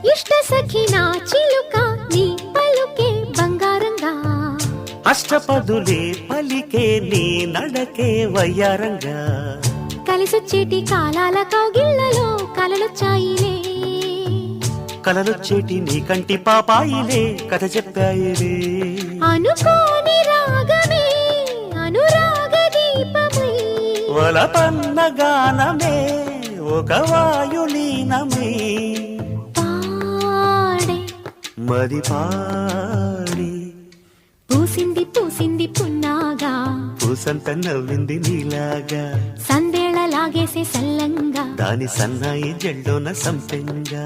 ఇష్ట సఖి నా చిలుక నీ పలుకే బంగారంగా అష్టపదులే పలికే నీ నడకే వయ్యారంగా కలిసొచ్చేటి కాలాల కౌగిళ్లలో కలలొచ్చాయిలే కలలొచ్చేటి నీ కంటి పాపాయిలే కథ చెప్పాయిలే అనుకోని రాగమే అనురాగ దీపమై వలపన్న గానమే ఒక వాయులీనమే పాడే మది పాడి పూసింది పూసింది పున్నాగా పూసంత నవ్వింది నీలాగా సందేళ లాగేసే సల్లంగా దాని సన్నాయి జెండోన సంపెంగా